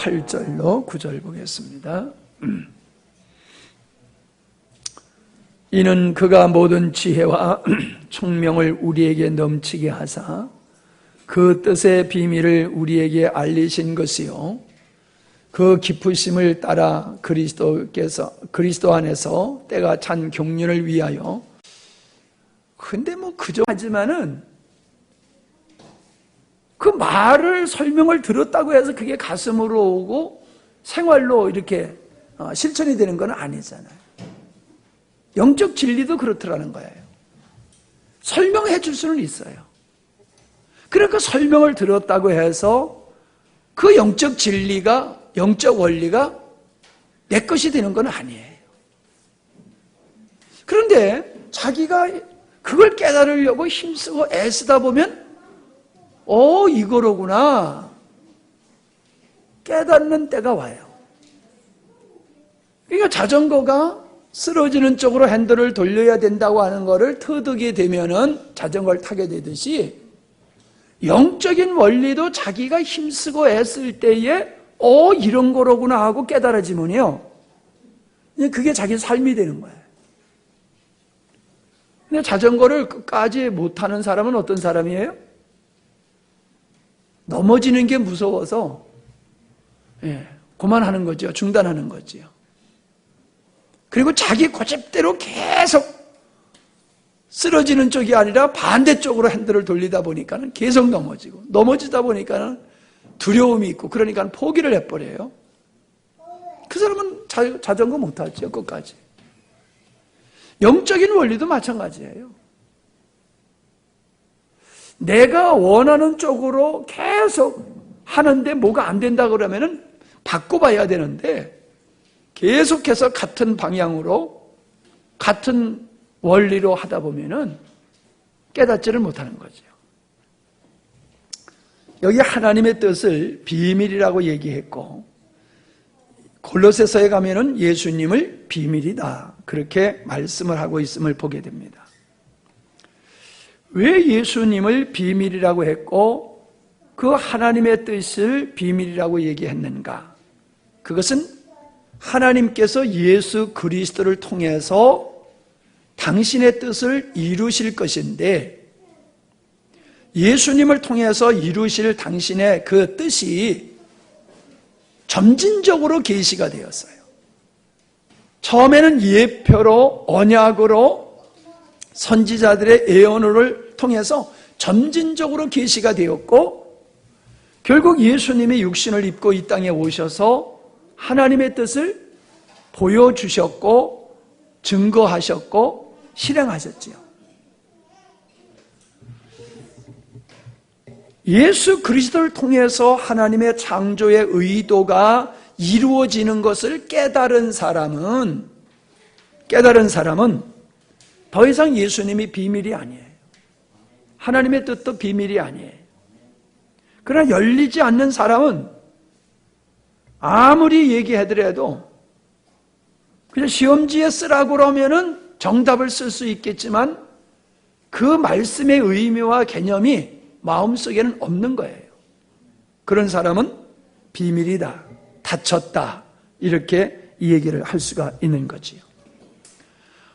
8절로 9절 보겠습니다. 이는 그가 모든 지혜와 총명을 우리에게 넘치게 하사 그 뜻의 비밀을 우리에게 알리신 것이요 그 깊으심을 따라 그리스도 안에서 때가 찬 경륜을 위하여. 근데 그저 하지만은 그 말을 설명을 들었다고 해서 그게 가슴으로 오고 생활로 이렇게 실천이 되는 건 아니잖아요. 영적 진리도 그렇더라는 거예요. 설명해 줄 수는 있어요. 그러니까 설명을 들었다고 해서 그 영적 진리가, 영적 원리가 내 것이 되는 건 아니에요. 그런데 자기가 그걸 깨달으려고 힘쓰고 애쓰다 보면 이거로구나 깨닫는 때가 와요. 그러니까 자전거가 쓰러지는 쪽으로 핸들을 돌려야 된다고 하는 거를 터득이 되면은 자전거를 타게 되듯이 영적인 원리도 자기가 힘쓰고 애쓸 때에 이런 거로구나 하고 깨달아지면요, 그게 자기 삶이 되는 거예요. 근데 자전거를 끝까지 못하는 사람은 어떤 사람이에요? 넘어지는 게 무서워서 그만하는 거죠. 중단하는 거죠. 그리고 자기 고집대로 계속 쓰러지는 쪽이 아니라 반대쪽으로 핸들을 돌리다 보니까는 계속 넘어지다 보니까는 두려움이 있고 그러니까 포기를 해버려요. 그 사람은 자전거 못하죠. 끝까지. 영적인 원리도 마찬가지예요. 내가 원하는 쪽으로 계속 하는데 뭐가 안 된다 그러면은 바꿔봐야 되는데 계속해서 같은 방향으로 같은 원리로 하다 보면은 깨닫지를 못하는 거죠. 여기 하나님의 뜻을 비밀이라고 얘기했고 골로새서에 가면은 예수님을 비밀이다 그렇게 말씀을 하고 있음을 보게 됩니다. 왜 예수님을 비밀이라고 했고 그 하나님의 뜻을 비밀이라고 얘기했는가? 그것은 하나님께서 예수 그리스도를 통해서 당신의 뜻을 이루실 것인데 예수님을 통해서 이루실 당신의 그 뜻이 점진적으로 계시가 되었어요. 처음에는 예표로 언약으로 선지자들의 예언을 통해서 점진적으로 계시가 되었고 결국 예수님이 육신을 입고 이 땅에 오셔서 하나님의 뜻을 보여주셨고 증거하셨고 실행하셨지요. 예수 그리스도를 통해서 하나님의 창조의 의도가 이루어지는 것을 깨달은 사람은 더 이상 예수님이 비밀이 아니에요. 하나님의 뜻도 비밀이 아니에요. 그러나 열리지 않는 사람은 아무리 얘기하더라도 그냥 시험지에 쓰라고 그러면은 정답을 쓸 수 있겠지만 그 말씀의 의미와 개념이 마음속에는 없는 거예요. 그런 사람은 비밀이다, 닫혔다 이렇게 이 얘기를 할 수가 있는 거지요.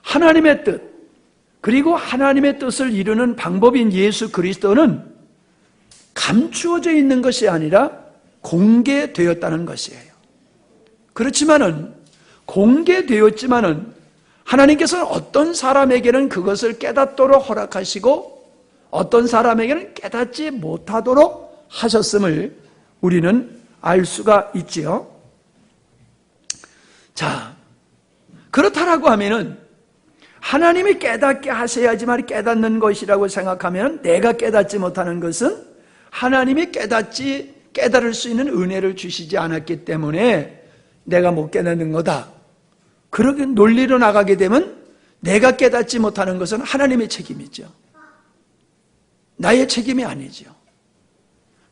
하나님의 뜻 그리고 하나님의 뜻을 이루는 방법인 예수 그리스도는 감추어져 있는 것이 아니라 공개되었다는 것이에요. 그렇지만은 공개되었지만은 하나님께서는 어떤 사람에게는 그것을 깨닫도록 허락하시고 어떤 사람에게는 깨닫지 못하도록 하셨음을 우리는 알 수가 있지요. 자, 그렇다라고 하면은 하나님이 깨닫게 하셔야지만 깨닫는 것이라고 생각하면 내가 깨닫지 못하는 것은 하나님이 깨달을 수 있는 은혜를 주시지 않았기 때문에 내가 못 깨닫는 거다. 그렇게 논리로 나가게 되면 내가 깨닫지 못하는 것은 하나님의 책임이죠. 나의 책임이 아니죠.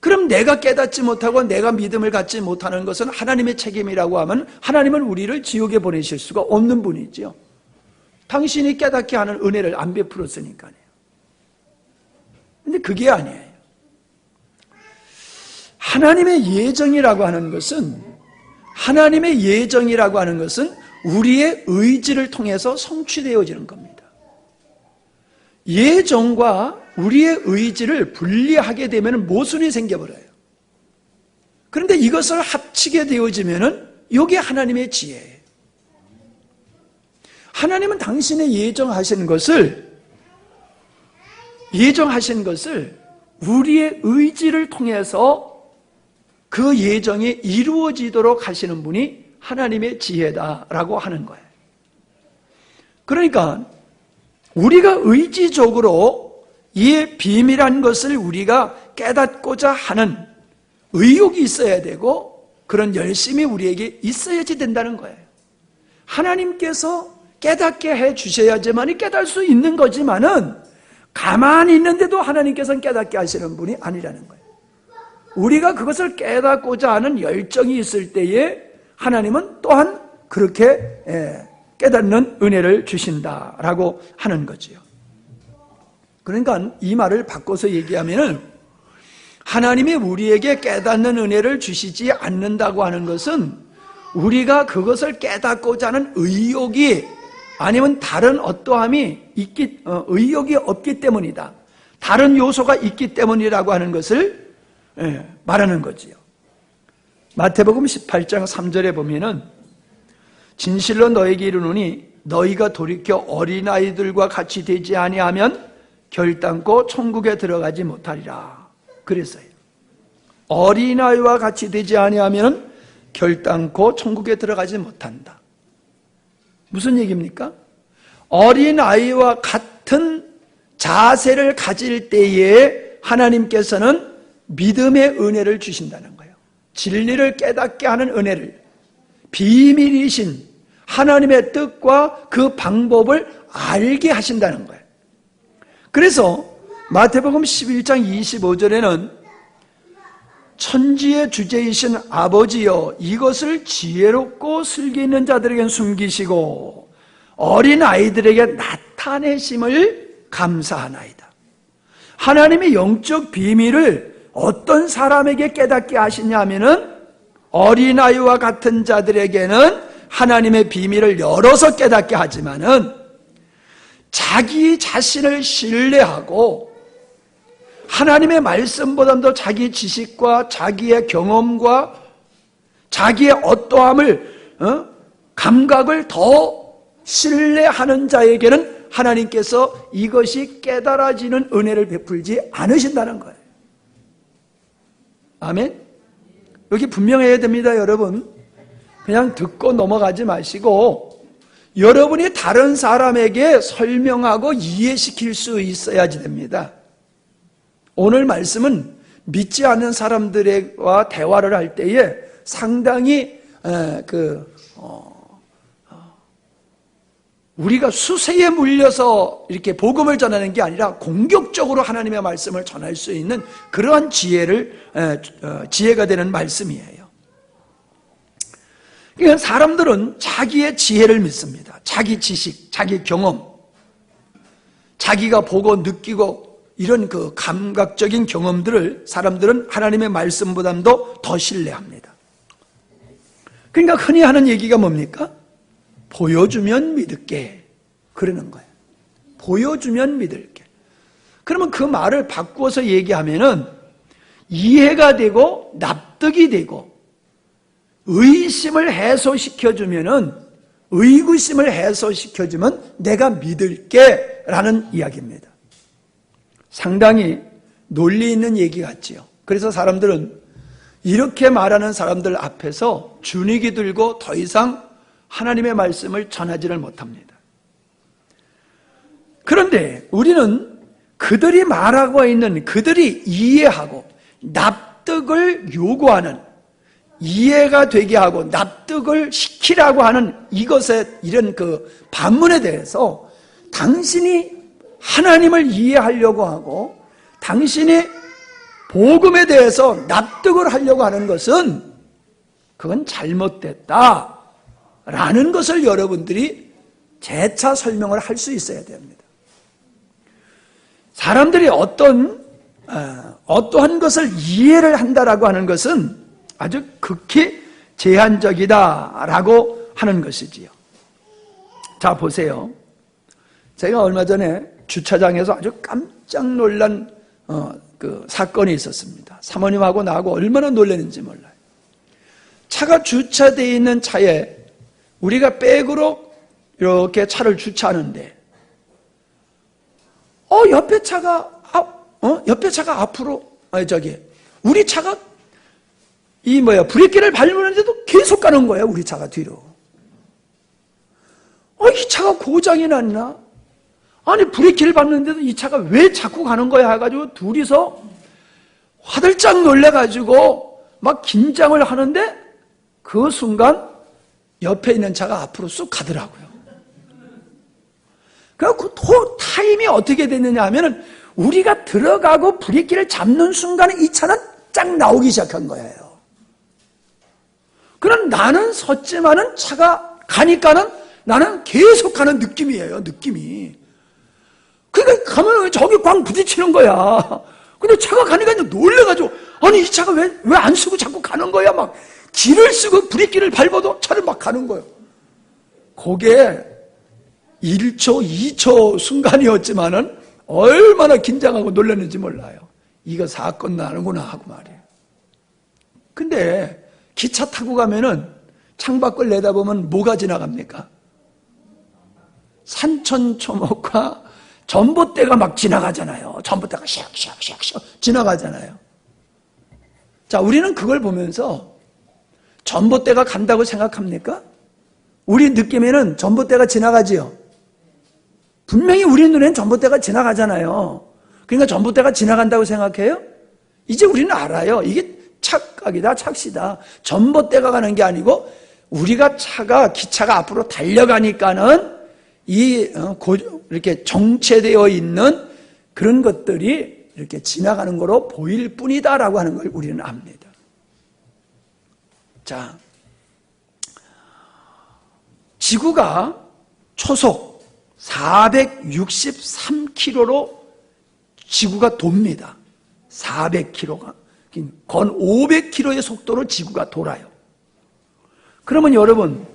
그럼 내가 깨닫지 못하고 내가 믿음을 갖지 못하는 것은 하나님의 책임이라고 하면 하나님은 우리를 지옥에 보내실 수가 없는 분이죠. 당신이 깨닫게 하는 은혜를 안 베풀었으니까요. 근데 그게 아니에요. 하나님의 예정이라고 하는 것은 우리의 의지를 통해서 성취되어지는 겁니다. 예정과 우리의 의지를 분리하게 되면 모순이 생겨버려요. 그런데 이것을 합치게 되어지면 이게 하나님의 지혜예요. 하나님은 당신의 예정하신 것을 우리의 의지를 통해서 그 예정이 이루어지도록 하시는 분이 하나님의 지혜다라고 하는 거예요. 그러니까 우리가 의지적으로 이 비밀한 것을 우리가 깨닫고자 하는 의욕이 있어야 되고 그런 열심이 우리에게 있어야지 된다는 거예요. 하나님께서 깨닫게 해 주셔야지만이 깨달을 수 있는 거지만은 가만히 있는데도 하나님께서는 깨닫게 하시는 분이 아니라는 거예요. 우리가 그것을 깨닫고자 하는 열정이 있을 때에 하나님은 또한 그렇게 깨닫는 은혜를 주신다라고 하는 거지요. 그러니까 이 말을 바꿔서 얘기하면은 하나님이 우리에게 깨닫는 은혜를 주시지 않는다고 하는 것은 우리가 그것을 깨닫고자 하는 의욕이 아니면 다른 어떠함이 의욕이 없기 때문이다. 다른 요소가 있기 때문이라고 하는 것을 말하는 거지요. 마태복음 18장 3절에 보면은 진실로 너에게 이르노니 너희가 돌이켜 어린아이들과 같이 되지 아니하면 결단코 천국에 들어가지 못하리라 그랬어요. 어린아이와 같이 되지 아니하면 결단코 천국에 들어가지 못한다. 무슨 얘기입니까? 어린아이와 같은 자세를 가질 때에 하나님께서는 믿음의 은혜를 주신다는 거예요. 진리를 깨닫게 하는 은혜를, 비밀이신 하나님의 뜻과 그 방법을 알게 하신다는 거예요. 그래서 마태복음 11장 25절에는 천지의 주제이신 아버지여 이것을 지혜롭고 슬기 있는 자들에겐 숨기시고 어린 아이들에게 나타내심을 감사하나이다. 하나님의 영적 비밀을 어떤 사람에게 깨닫게 하시냐면은 어린아이와 같은 자들에게는 하나님의 비밀을 열어서 깨닫게 하지만은 자기 자신을 신뢰하고 하나님의 말씀보다도 자기 지식과 자기의 경험과 자기의 어떠함을 감각을 더 신뢰하는 자에게는 하나님께서 이것이 깨달아지는 은혜를 베풀지 않으신다는 거예요. 아멘? 여기 분명해야 됩니다, 여러분. 그냥 듣고 넘어가지 마시고 여러분이 다른 사람에게 설명하고 이해시킬 수 있어야지 됩니다. 오늘 말씀은 믿지 않는 사람들과 대화를 할 때에 상당히 우리가 수세에 물려서 이렇게 복음을 전하는 게 아니라 공격적으로 하나님의 말씀을 전할 수 있는 그러한 지혜가 되는 말씀이에요. 그러니까 사람들은 자기의 지혜를 믿습니다. 자기 지식, 자기 경험, 자기가 보고 느끼고 이런 그 감각적인 경험들을 사람들은 하나님의 말씀보다도 더 신뢰합니다. 그러니까 흔히 하는 얘기가 뭡니까? 보여주면 믿을게 그러는 거예요. 보여주면 믿을게. 그러면 그 말을 바꾸어서 얘기하면은 이해가 되고 납득이 되고 의심을 해소시켜주면은 의구심을 해소시켜주면 내가 믿을게 라는 이야기입니다. 상당히 논리 있는 얘기 같지요. 그래서 사람들은 이렇게 말하는 사람들 앞에서 주눅이 들고 더 이상 하나님의 말씀을 전하지를 못합니다. 그런데 우리는 그들이 말하고 있는 그들이 이해하고 납득을 요구하는 이해가 되게 하고 납득을 시키라고 하는 이것에 이런 그 반문에 대해서 당신이 하나님을 이해하려고 하고 당신이 복음에 대해서 납득을 하려고 하는 것은 그건 잘못됐다라는 것을 여러분들이 재차 설명을 할 수 있어야 됩니다. 사람들이 어떤 어떠한 것을 이해를 한다라고 하는 것은 아주 극히 제한적이다라고 하는 것이지요. 자, 보세요. 제가 얼마 전에 주차장에서 아주 깜짝 놀란 그 사건이 있었습니다. 사모님하고 나하고 얼마나 놀랐는지 몰라요. 차가 주차되어 있는 차에 우리가 백으로 이렇게 차를 주차하는데 옆에 차가 앞으로 우리 차가 브레이크를 밟으는데도 계속 가는 거예요. 우리 차가 뒤로. 이 차가 고장이 났나? 아니, 브레이크를 밟는데도 이 차가 왜 자꾸 가는 거야 해가지고 둘이서 화들짝 놀래가지고 막 긴장을 하는데 그 순간 옆에 있는 차가 앞으로 쑥 가더라고요. 그래서 타임이 어떻게 됐느냐 하면은 우리가 들어가고 브레이크를 잡는 순간에 이 차는 쫙 나오기 시작한 거예요. 그럼 나는 섰지만은 차가 가니까는 나는 계속 가는 느낌이에요, 느낌이. 그러니까 가면 저기 꽝 부딪히는 거야. 근데 차가 가니까 이제 놀래가지고, 아니, 이 차가 왜 안 쓰고 자꾸 가는 거야? 막 길을 쓰고 브레이크를 밟아도 차를 막 가는 거예요. 그게 1초, 2초 순간이었지만은 얼마나 긴장하고 놀랐는지 몰라요. 이거 사건 나는구나 하고 말이에요. 근데 기차 타고 가면은 창밖을 내다보면 뭐가 지나갑니까? 산천초목과 전봇대가 막 지나가잖아요. 전봇대가 샥샥샥샥 지나가잖아요. 자, 우리는 그걸 보면서 전봇대가 간다고 생각합니까? 우리 느낌에는 전봇대가 지나가지요. 분명히 우리 눈에는 전봇대가 지나가잖아요. 그러니까 전봇대가 지나간다고 생각해요? 이제 우리는 알아요. 이게 착각이다, 착시다. 전봇대가 가는 게 아니고 우리가 기차가 앞으로 달려가니까는 이렇게 정체되어 있는 그런 것들이 이렇게 지나가는 거로 보일 뿐이다라고 하는 걸 우리는 압니다. 자, 지구가 초속 463km로 지구가 돕니다. 400km가. 건 500km의 속도로 지구가 돌아요. 그러면 여러분,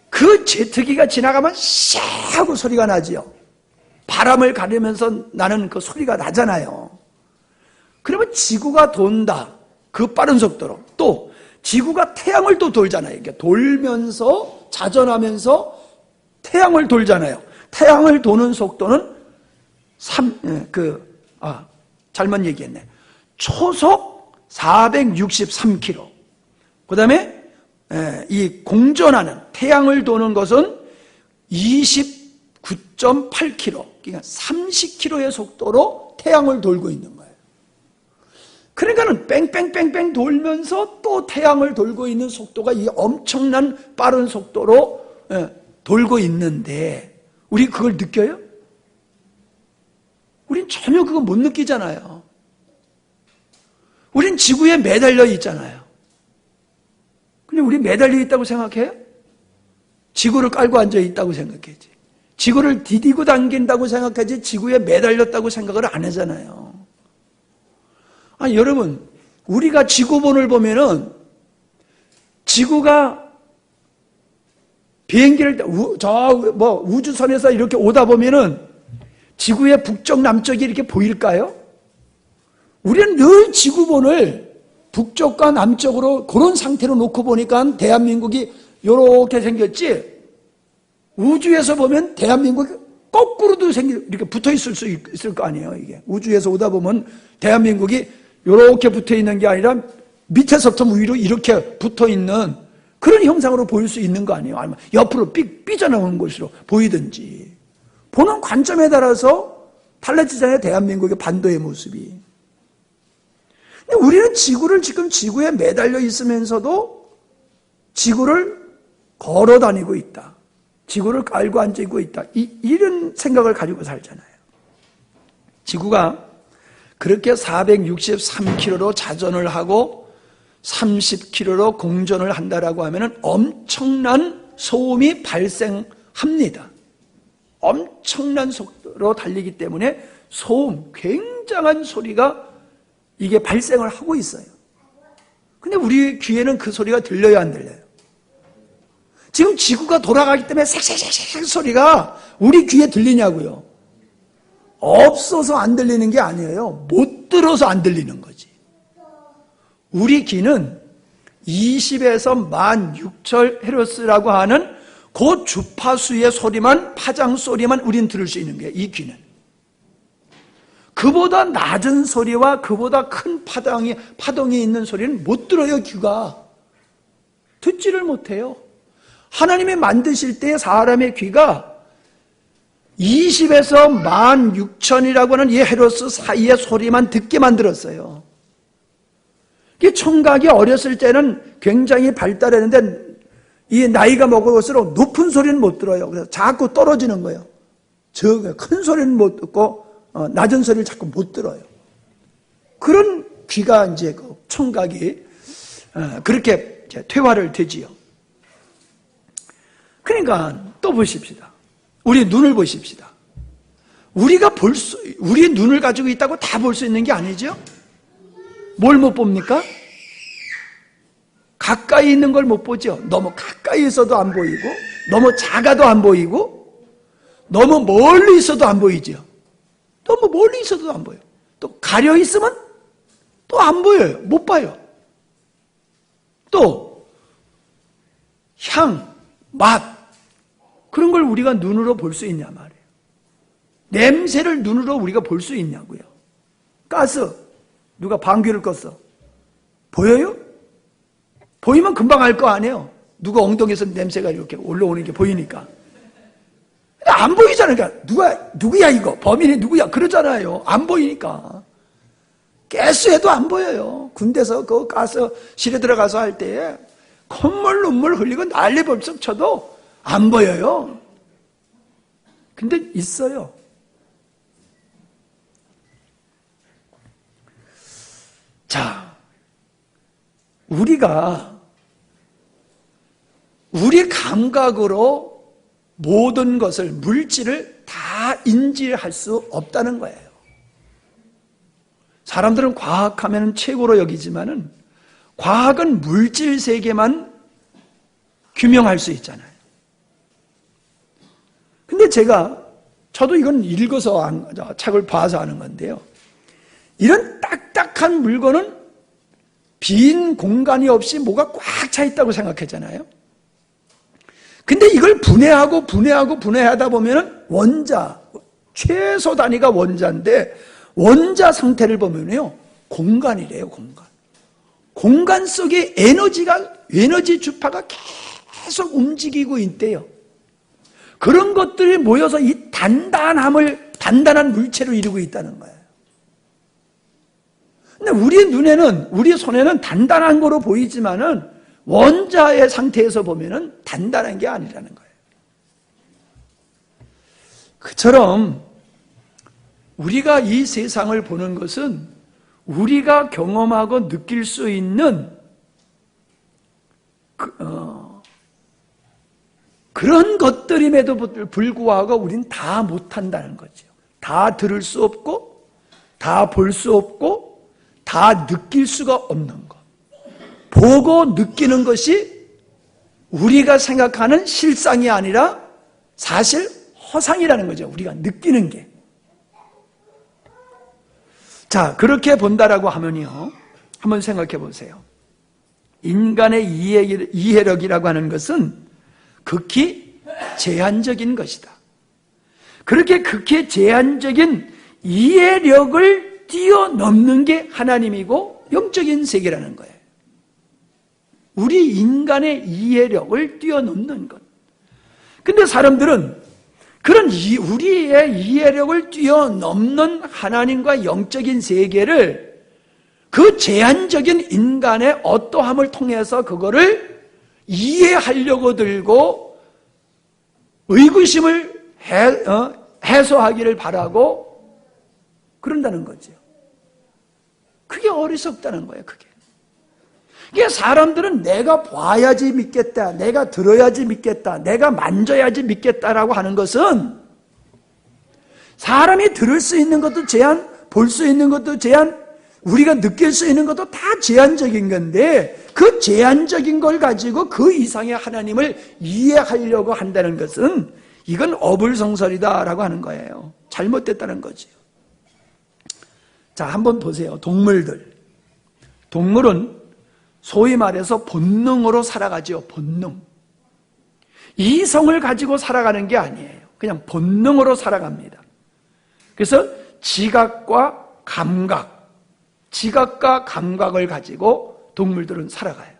그 제트기가 지나가면 샤 하고 소리가 나지요. 바람을 가르면서 나는 그 소리가 나잖아요. 그러면 지구가 돈다. 그 빠른 속도로. 또 지구가 태양을 또 돌잖아요. 이렇게 돌면서 자전하면서 태양을 돌잖아요. 태양을 도는 속도는 잘못 얘기했네. 초속 463km. 그 다음에 이 공전하는 태양을 도는 것은 29.8km. 그러니까 30km의 속도로 태양을 돌고 있는 거예요. 그러니까는 뺑뺑뺑뺑 돌면서 또 태양을 돌고 있는 속도가 이 엄청난 빠른 속도로 돌고 있는데 우리 그걸 느껴요? 우린 전혀 그거 못 느끼잖아요. 우린 지구에 매달려 있잖아요. 근데 우리 매달려 있다고 생각해요? 지구를 깔고 앉아 있다고 생각하지. 지구를 디디고 당긴다고 생각하지 지구에 매달렸다고 생각을 안 하잖아요. 아니, 여러분, 우리가 지구본을 보면은 지구가 비행기를 우주선에서 이렇게 오다 보면은 지구의 북쪽 남쪽이 이렇게 보일까요? 우리는 늘 지구본을 북쪽과 남쪽으로 그런 상태로 놓고 보니까 대한민국이 이렇게 생겼지. 우주에서 보면 대한민국이 거꾸로도 이렇게 붙어 있을 수 있을 거 아니에요. 이게 우주에서 오다 보면 대한민국이 이렇게 붙어 있는 게 아니라 밑에서부터 위로 이렇게 붙어 있는 그런 형상으로 보일 수 있는 거 아니에요. 아니면 옆으로 삐져나오는 것으로 보이든지. 보는 관점에 따라서 달라지잖아요. 대한민국의 반도의 모습이. 근데 우리는 지금 지구에 매달려 있으면서도 지구를 걸어 다니고 있다. 지구를 깔고 앉고 있다. 이런 생각을 가지고 살잖아요. 지구가 그렇게 463km로 자전을 하고 30km로 공전을 한다라고 하면 엄청난 소음이 발생합니다. 엄청난 속도로 달리기 때문에 굉장히 굉장한 소리가 이게 발생을 하고 있어요. 근데 우리 귀에는 그 소리가 들려요, 안 들려요? 지금 지구가 돌아가기 때문에 색색색색 소리가 우리 귀에 들리냐고요? 없어서 안 들리는 게 아니에요. 못 들어서 안 들리는 거지. 우리 귀는 20에서 16,000Hz라고 하는 그 주파수의 소리만, 파장 소리만 우린 들을 수 있는 거예요, 이 귀는. 그보다 낮은 소리와 그보다 큰 파동이 있는 소리는 못 들어요, 귀가. 듣지를 못해요. 하나님이 만드실 때 사람의 귀가 20에서 16,000이라고 하는 이 헤르츠 사이의 소리만 듣게 만들었어요. 이 청각이 어렸을 때는 굉장히 발달했는데 이 나이가 먹을수록 높은 소리는 못 들어요. 그래서 자꾸 떨어지는 거예요. 큰 소리는 못 듣고 낮은 소리를 자꾸 못 들어요. 그런 귀가 이제 그 청각이 그렇게 퇴화를 되지요. 그러니까 또 보십시다. 우리 눈을 보십시다. 우리 눈을 가지고 있다고 다 볼 수 있는 게 아니죠? 뭘 못 봅니까? 가까이 있는 걸 못 보죠. 너무 가까이 있어도 안 보이고, 너무 작아도 안 보이고, 너무 멀리 있어도 안 보이죠. 너무 멀리 있어도 안 보여요. 또 가려 있으면 또 안 보여요. 못 봐요. 또 향, 맛 그런 걸 우리가 눈으로 볼 수 있냐 말이에요. 냄새를 눈으로 우리가 볼 수 있냐고요. 가스 누가 방귀를 껐어. 보여요? 보이면 금방 알 거 아니에요. 누가 엉덩이에서 냄새가 이렇게 올라오는 게 보이니까. 안 보이잖아요. 그러니까 누구야 이거? 범인이 누구야? 그러잖아요. 안 보이니까. 가스에도 안 보여요. 군대에서 그 가스실에 들어가서 할 때 콧물 눈물 흘리고 난리 벌썩 쳐도 안 보여요. 근데 있어요. 자, 우리가 우리 감각으로 모든 것을, 물질을 다 인지할 수 없다는 거예요. 사람들은 과학하면 최고로 여기지만은 과학은 물질 세계만 규명할 수 있잖아요. 근데 저도 이건 읽어서 책을 봐서 아는 건데요. 이런 딱딱한 물건은 빈 공간이 없이 뭐가 꽉 차 있다고 생각했잖아요. 근데 이걸 분해하다 보면은 원자, 최소 단위가 원자인데 원자 상태를 보면요. 공간이래요, 공간. 공간 속에 에너지 주파가 계속 움직이고 있대요. 그런 것들이 모여서 이 단단한 물체로 이루고 있다는 거예요. 근데 우리 눈에는, 우리 손에는 단단한 거로 보이지만은 원자의 상태에서 보면은 단단한 게 아니라는 거예요. 그처럼 우리가 이 세상을 보는 것은 우리가 경험하고 느낄 수 있는 그런 것들임에도 불구하고 우린 다 못한다는 거죠. 다 들을 수 없고, 다 볼 수 없고, 다 느낄 수가 없는 것. 보고 느끼는 것이 우리가 생각하는 실상이 아니라 사실 허상이라는 거죠. 우리가 느끼는 게. 자, 그렇게 본다라고 하면요. 한번 생각해 보세요. 인간의 이해력이라고 하는 것은 극히 제한적인 것이다. 그렇게 극히 제한적인 이해력을 뛰어넘는 게 하나님이고 영적인 세계라는 거예요. 우리 인간의 이해력을 뛰어넘는 것. 근데 사람들은 그런 우리의 이해력을 뛰어넘는 하나님과 영적인 세계를 그 제한적인 인간의 어떠함을 통해서 그거를 이해하려고 들고 의구심을 해소하기를 바라고 그런다는 거죠. 그게 어리석다는 거예요, 그게. 이게 사람들은 내가 봐야지 믿겠다, 내가 들어야지 믿겠다, 내가 만져야지 믿겠다라고 하는 것은 사람이 들을 수 있는 것도 제한, 볼 수 있는 것도 제한, 우리가 느낄 수 있는 것도 다 제한적인 건데 그 제한적인 걸 가지고 그 이상의 하나님을 이해하려고 한다는 것은 이건 어불성설이다라고 하는 거예요. 잘못됐다는 거죠. 자, 한번 보세요. 동물은 소위 말해서 본능으로 살아가죠. 본능. 이성을 가지고 살아가는 게 아니에요. 그냥 본능으로 살아갑니다. 그래서 지각과 감각을 가지고 동물들은 살아가요.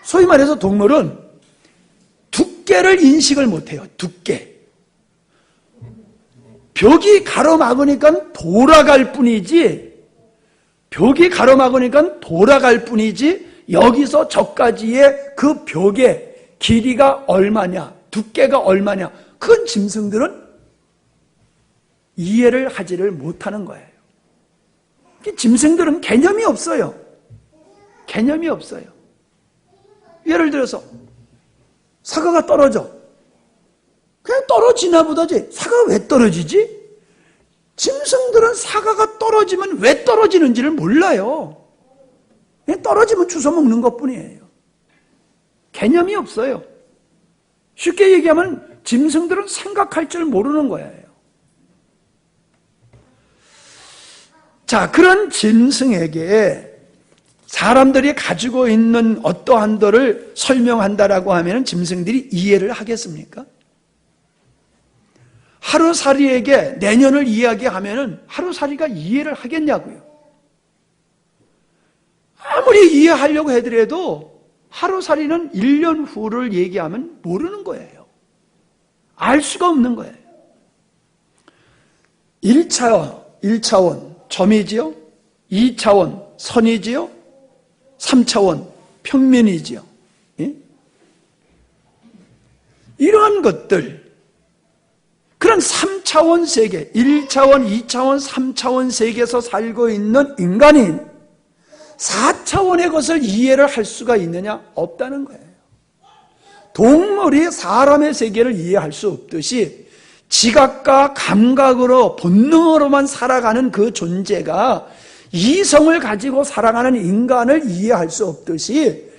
소위 말해서 동물은 두께를 인식을 못해요. 두께. 벽이 가로막으니까 돌아갈 뿐이지, 여기서 저까지의 그 벽의 길이가 얼마냐, 두께가 얼마냐, 그건 짐승들은 이해를 하지를 못하는 거예요. 짐승들은 개념이 없어요. 예를 들어서 사과가 떨어져. 그냥 떨어지나 보다지. 사과가 왜 떨어지지? 짐승들은 사과가 떨어지면 왜 떨어지는지를 몰라요. 그냥 떨어지면 주워 먹는 것뿐이에요. 개념이 없어요. 쉽게 얘기하면 짐승들은 생각할 줄 모르는 거예요. 자, 그런 짐승에게 사람들이 가지고 있는 어떠한도를 설명한다라고 하면 짐승들이 이해를 하겠습니까? 하루살이에게 내년을 이야기하면 하루살이가 이해를 하겠냐고요. 아무리 이해하려고 해더라도 하루살이는 1년 후를 얘기하면 모르는 거예요. 알 수가 없는 거예요. 1차원 점이지요, 2차원 선이지요, 3차원 평면이지요. 예? 이러한 것들, 그런 3차원 세계, 1차원, 2차원, 3차원 세계에서 살고 있는 인간이 4차원의 것을 이해를 할 수가 있느냐? 없다는 거예요. 동물이 사람의 세계를 이해할 수 없듯이 지각과 감각으로, 본능으로만 살아가는 그 존재가 이성을 가지고 살아가는 인간을 이해할 수 없듯이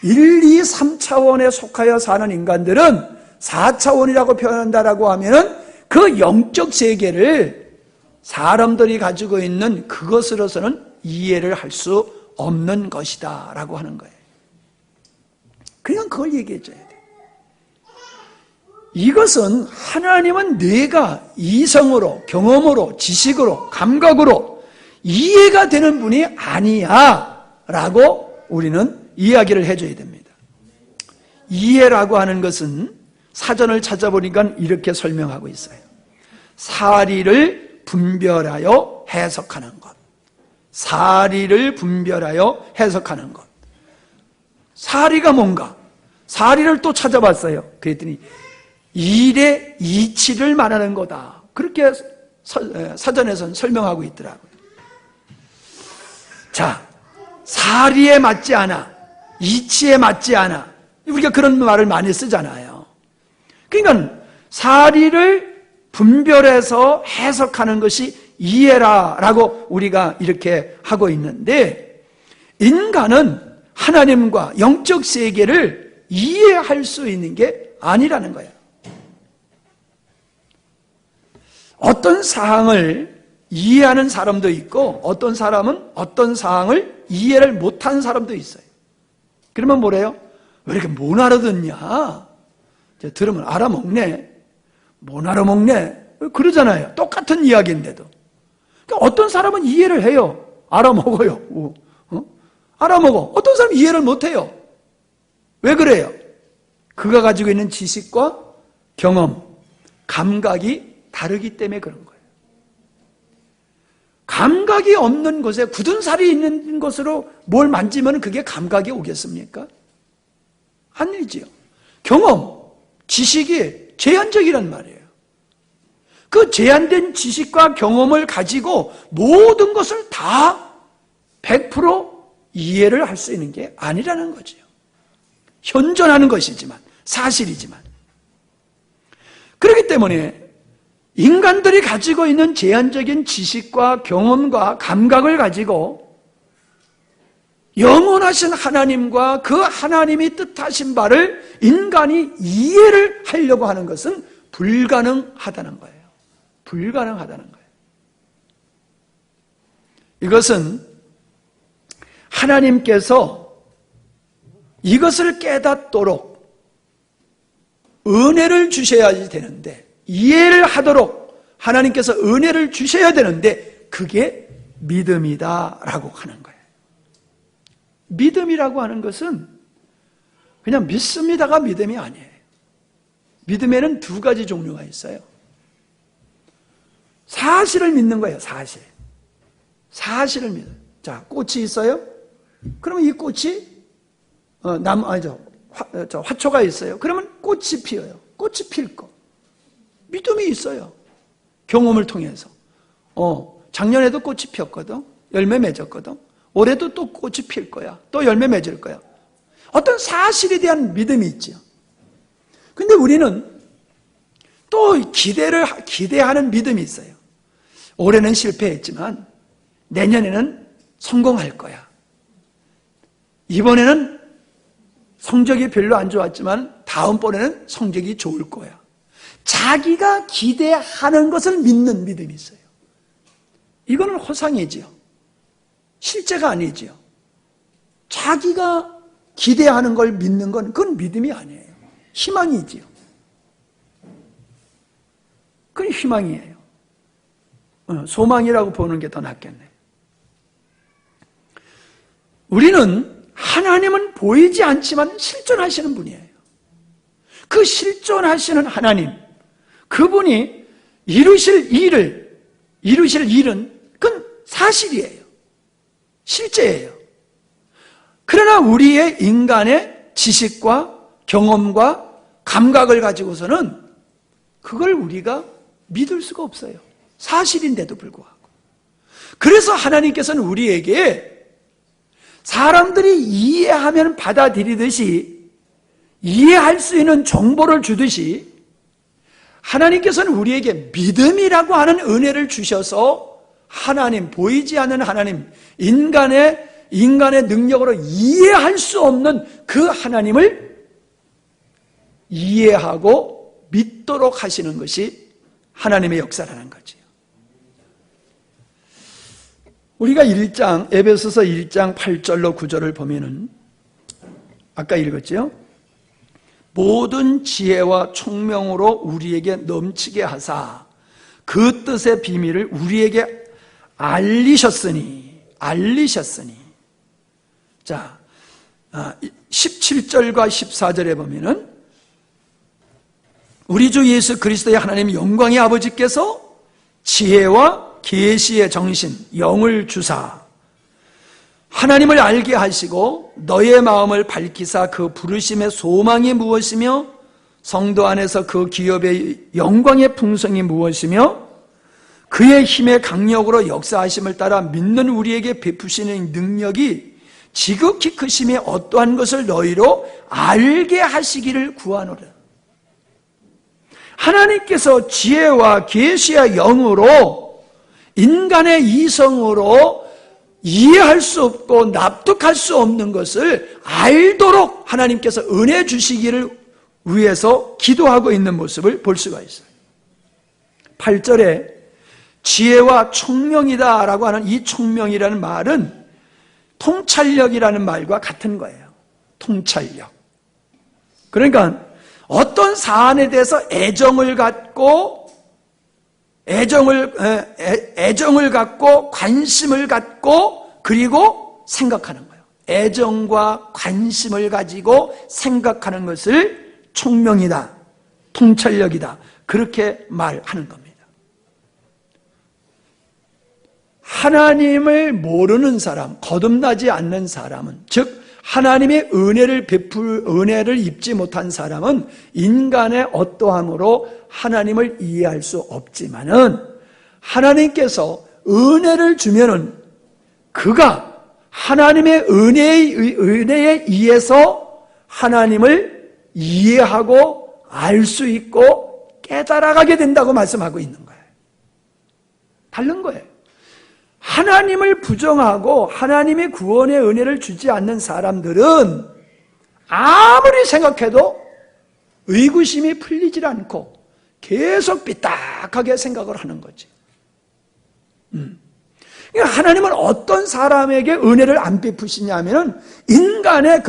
1, 2, 3차원에 속하여 사는 인간들은 4차원이라고 표현한다라고 하면은 그 영적 세계를 사람들이 가지고 있는 그것으로서는 이해를 할 수 없는 것이다 라고 하는 거예요. 그냥 그걸 얘기해 줘야 돼. 이것은 하나님은 내가 이성으로, 경험으로, 지식으로, 감각으로 이해가 되는 분이 아니야 라고 우리는 이야기를 해줘야 됩니다. 이해라고 하는 것은 사전을 찾아보니까 이렇게 설명하고 있어요. 사리를 분별하여 해석하는 것. 사리를 분별하여 해석하는 것. 사리가 뭔가? 사리를 또 찾아봤어요. 그랬더니 일의 이치를 말하는 거다. 그렇게 사전에서는 설명하고 있더라고요. 자, 사리에 맞지 않아, 이치에 맞지 않아, 우리가 그런 말을 많이 쓰잖아요. 그러니까 사리를 분별해서 해석하는 것이 이해라라고 우리가 이렇게 하고 있는데, 인간은 하나님과 영적 세계를 이해할 수 있는 게 아니라는 거예요. 어떤 사항을 이해하는 사람도 있고 어떤 사람은 어떤 사항을 이해를 못하는 사람도 있어요. 그러면 뭐래요? 왜 이렇게 못 알아듣냐? 들으면 알아먹네, 못 알아먹네, 그러잖아요. 똑같은 이야기인데도. 그러니까 어떤 사람은 이해를 해요. 알아먹어요. 알아먹어. 어떤 사람은 이해를 못해요. 왜 그래요? 그가 가지고 있는 지식과 경험, 감각이 다르기 때문에 그런 거예요. 감각이 없는 곳에 굳은 살이 있는 것으로 뭘 만지면 그게 감각이 오겠습니까? 아니지요. 경험, 지식이 제한적이란 말이에요. 그 제한된 지식과 경험을 가지고 모든 것을 다 100% 이해를 할 수 있는 게 아니라는 거죠. 현존하는 것이지만, 사실이지만. 그렇기 때문에 인간들이 가지고 있는 제한적인 지식과 경험과 감각을 가지고 영원하신 하나님과 그 하나님이 뜻하신 바를 인간이 이해를 하려고 하는 것은 불가능하다는 거예요. 불가능하다는 거예요. 이것은 하나님께서 이것을 깨닫도록 은혜를 주셔야 되는데, 이해를 하도록 하나님께서 은혜를 주셔야 되는데, 그게 믿음이다라고 하는 거예요. 믿음이라고 하는 것은 그냥 믿습니다가 믿음이 아니에요. 믿음에는 두 가지 종류가 있어요. 사실을 믿는 거예요. 사실을 믿어요. 자, 꽃이 있어요? 그러면 이 꽃이 화초가 있어요. 그러면 꽃이 피어요. 꽃이 필 거. 믿음이 있어요. 경험을 통해서. 작년에도 꽃이 피었거든. 열매 맺었거든. 올해도 또 꽃이 필 거야. 또 열매 맺을 거야. 어떤 사실에 대한 믿음이 있죠. 근데 우리는 또 기대하는 믿음이 있어요. 올해는 실패했지만 내년에는 성공할 거야. 이번에는 성적이 별로 안 좋았지만 다음번에는 성적이 좋을 거야. 자기가 기대하는 것을 믿는 믿음이 있어요. 이거는 허상이지요. 실제가 아니지요. 자기가 기대하는 걸 믿는 건 그건 믿음이 아니에요. 희망이지요. 그건 희망이에요. 소망이라고 보는 게 더 낫겠네. 우리는 하나님은 보이지 않지만 실존하시는 분이에요. 그 실존하시는 하나님, 그분이 이루실 일은 그건 사실이에요. 실제예요. 그러나 우리의 인간의 지식과 경험과 감각을 가지고서는 그걸 우리가 믿을 수가 없어요. 사실인데도 불구하고. 그래서 하나님께서는 우리에게 사람들이 이해하면 받아들이듯이 이해할 수 있는 정보를 주듯이 하나님께서는 우리에게 믿음이라고 하는 은혜를 주셔서 하나님, 보이지 않는 하나님, 인간의 능력으로 이해할 수 없는 그 하나님을 이해하고 믿도록 하시는 것이 하나님의 역사라는 거지요. 우리가 에베소서 1장 8절로 9절을 보면은 아까 읽었죠? 모든 지혜와 총명으로 우리에게 넘치게 하사 그 뜻의 비밀을 우리에게 알리셨으니. 자, 17절과 14절에 보면은 우리 주 예수 그리스도의 하나님 영광의 아버지께서 지혜와 계시의 정신, 영을 주사 하나님을 알게 하시고 너의 마음을 밝히사 그 부르심의 소망이 무엇이며 성도 안에서 그 기업의 영광의 풍성이 무엇이며 그의 힘의 강력으로 역사하심을 따라 믿는 우리에게 베푸시는 능력이 지극히 크심이 어떠한 것을 너희로 알게 하시기를 구하노라. 하나님께서 지혜와 계시와 영으로 인간의 이성으로 이해할 수 없고 납득할 수 없는 것을 알도록 하나님께서 은혜 주시기를 위해서 기도하고 있는 모습을 볼 수가 있어요. 8절에 지혜와 총명이다 라고 하는 이 총명이라는 말은 통찰력이라는 말과 같은 거예요. 통찰력. 그러니까 어떤 사안에 대해서 애정을 갖고 관심을 갖고 그리고 생각하는 거예요. 애정과 관심을 가지고 생각하는 것을 총명이다, 통찰력이다, 그렇게 말하는 겁니다. 하나님을 모르는 사람, 거듭나지 않는 사람은, 즉 하나님의 은혜를 입지 못한 사람은 인간의 어떠함으로 하나님을 이해할 수 없지만은 하나님께서 은혜를 주면은 그가 하나님의 은혜에 의해서 하나님을 이해하고 알 수 있고 깨달아가게 된다고 말씀하고 있는 거예요. 다른 거예요. 하나님을 부정하고 하나님이 구원의 은혜를 주지 않는 사람들은 아무리 생각해도 의구심이 풀리질 않고 계속 삐딱하게 생각을 하는 거지. 하나님은 어떤 사람에게 은혜를 안 베푸시냐면은 인간의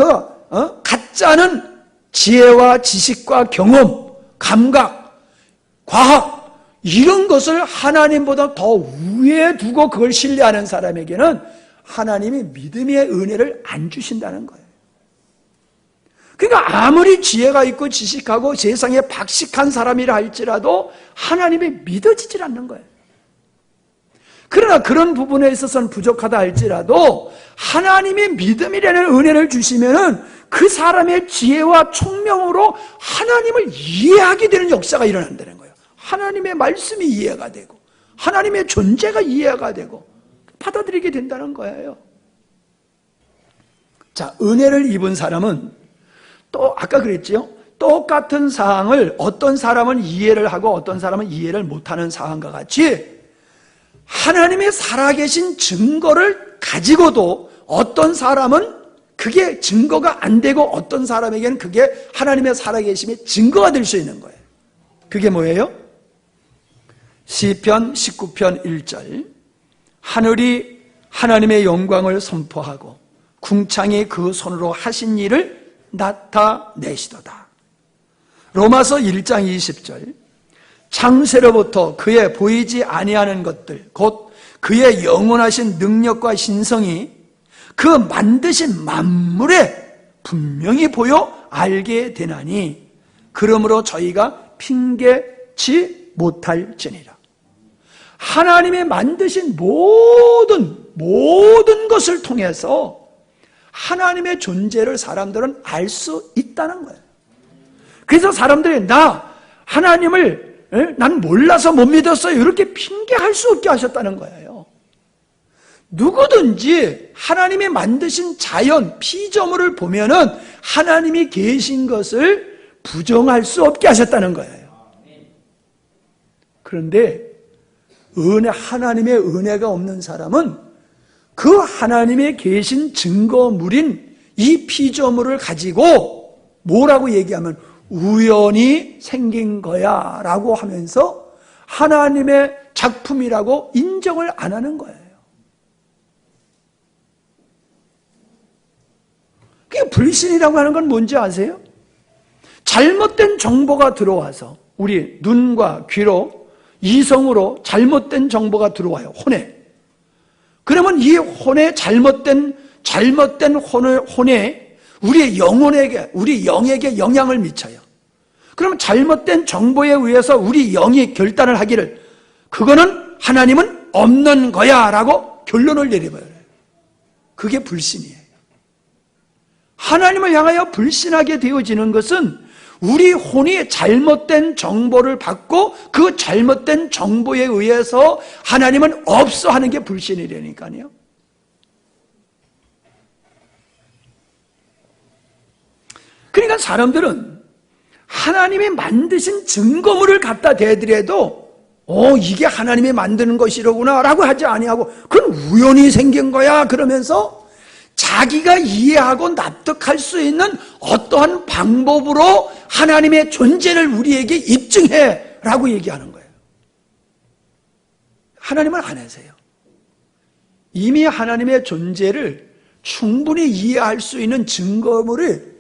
가짜는 지혜와 지식과 경험, 감각, 과학 이런 것을 하나님보다 더 위에 두고 그걸 신뢰하는 사람에게는 하나님이 믿음의 은혜를 안 주신다는 거예요. 그러니까 아무리 지혜가 있고 지식하고 세상에 박식한 사람이라 할지라도 하나님이 믿어지질 않는 거예요. 그러나 그런 부분에 있어서는 부족하다 할지라도 하나님이 믿음이라는 은혜를 주시면은 그 사람의 지혜와 총명으로 하나님을 이해하게 되는 역사가 일어난다는 거예요. 하나님의 말씀이 이해가 되고 하나님의 존재가 이해가 되고 받아들이게 된다는 거예요. 자, 은혜를 입은 사람은 또 아까 그랬지요? 똑같은 사항을 어떤 사람은 이해를 하고 어떤 사람은 이해를 못하는 사항과 같이 하나님의 살아계신 증거를 가지고도 어떤 사람은 그게 증거가 안 되고 어떤 사람에게는 그게 하나님의 살아계심의 증거가 될 수 있는 거예요. 그게 뭐예요? 시편 19편 1절 하늘이 하나님의 영광을 선포하고 궁창이 그 손으로 하신 일을 나타내시도다. 로마서 1장 20절 창세로부터 그의 보이지 아니하는 것들 곧 그의 영원하신 능력과 신성이 그 만드신 만물에 분명히 보여 알게 되나니 그러므로 저희가 핑계치 못할지니라. 하나님의 만드신 모든 것을 통해서 하나님의 존재를 사람들은 알 수 있다는 거예요. 그래서 사람들이 하나님을 난 몰라서 못 믿었어요 이렇게 핑계할 수 없게 하셨다는 거예요. 누구든지 하나님이 만드신 자연, 피조물을 보면은 하나님이 계신 것을 부정할 수 없게 하셨다는 거예요. 그런데 하나님의 은혜가 없는 사람은 그 하나님의 계신 증거물인 이 피조물을 가지고 뭐라고 얘기하면 우연히 생긴 거야 라고 하면서 하나님의 작품이라고 인정을 안 하는 거예요. 그게 불신이라고 하는 건 뭔지 아세요? 잘못된 정보가 들어와서 우리 눈과 귀로 이성으로 잘못된 정보가 들어와요. 혼에. 그러면 이 혼에 잘못된 혼에 우리 영에게 영향을 미쳐요. 그러면 잘못된 정보에 의해서 우리 영이 결단을 하기를 그거는 하나님은 없는 거야 라고 결론을 내려버려요. 그게 불신이에요. 하나님을 향하여 불신하게 되어지는 것은 우리 혼이 잘못된 정보를 받고 그 잘못된 정보에 의해서 하나님은 없어 하는 게 불신이라니까요. 그러니까 사람들은 하나님이 만드신 증거물을 갖다 대더라도 이게 하나님이 만드는 것이로구나 라고 하지 아니하고 그건 우연히 생긴 거야 그러면서 자기가 이해하고 납득할 수 있는 어떠한 방법으로 하나님의 존재를 우리에게 입증해 라고 얘기하는 거예요. 하나님은 안 하세요. 이미 하나님의 존재를 충분히 이해할 수 있는 증거물을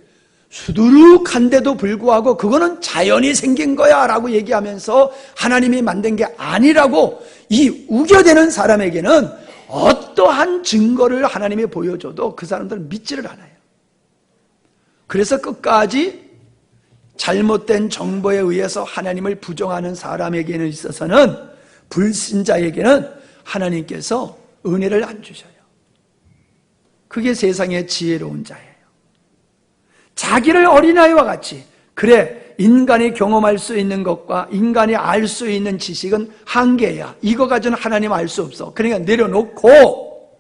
수두룩한데도 불구하고 그거는 자연이 생긴 거야 라고 얘기하면서 하나님이 만든 게 아니라고 이 우겨대는 사람에게는 어떠한 증거를 하나님이 보여줘도 그 사람들은 믿지를 않아요. 그래서 끝까지 잘못된 정보에 의해서 하나님을 부정하는 사람에게는 있어서는 불신자에게는 하나님께서 은혜를 안 주셔요. 그게 세상의 지혜로운 자예요. 자기를 어린아이와 같이 그래 인간이 경험할 수 있는 것과 인간이 알 수 있는 지식은 한계야. 이거 가지고는 하나님 알 수 없어. 그러니까 내려놓고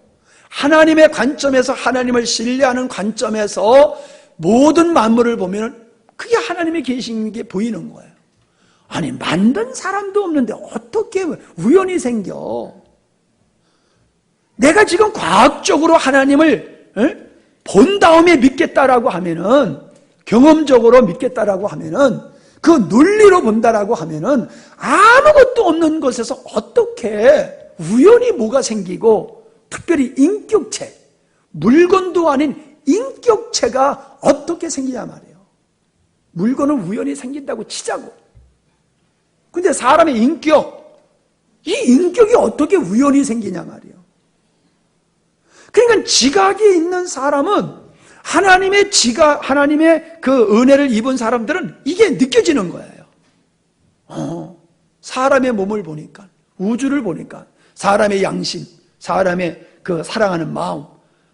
하나님의 관점에서 하나님을 신뢰하는 관점에서 모든 만물을 보면 그게 하나님이 계신 게 보이는 거예요. 아니, 만든 사람도 없는데 어떻게 우연히 생겨? 내가 지금 과학적으로 하나님을 본 다음에 믿겠다라고 하면은, 경험적으로 믿겠다라고 하면은, 그 논리로 본다라고 하면은 아무것도 없는 것에서 어떻게 우연히 뭐가 생기고, 특별히 인격체, 물건도 아닌 인격체가 어떻게 생기냐 말이에요. 물건은 우연히 생긴다고 치자고. 근데 사람의 인격, 이 인격이 어떻게 우연히 생기냐 말이에요. 그러니까 지각이 있는 사람은 하나님의 그 은혜를 입은 사람들은 이게 느껴지는 거예요. 사람의 몸을 보니까, 우주를 보니까, 사람의 양심, 사람의 그 사랑하는 마음,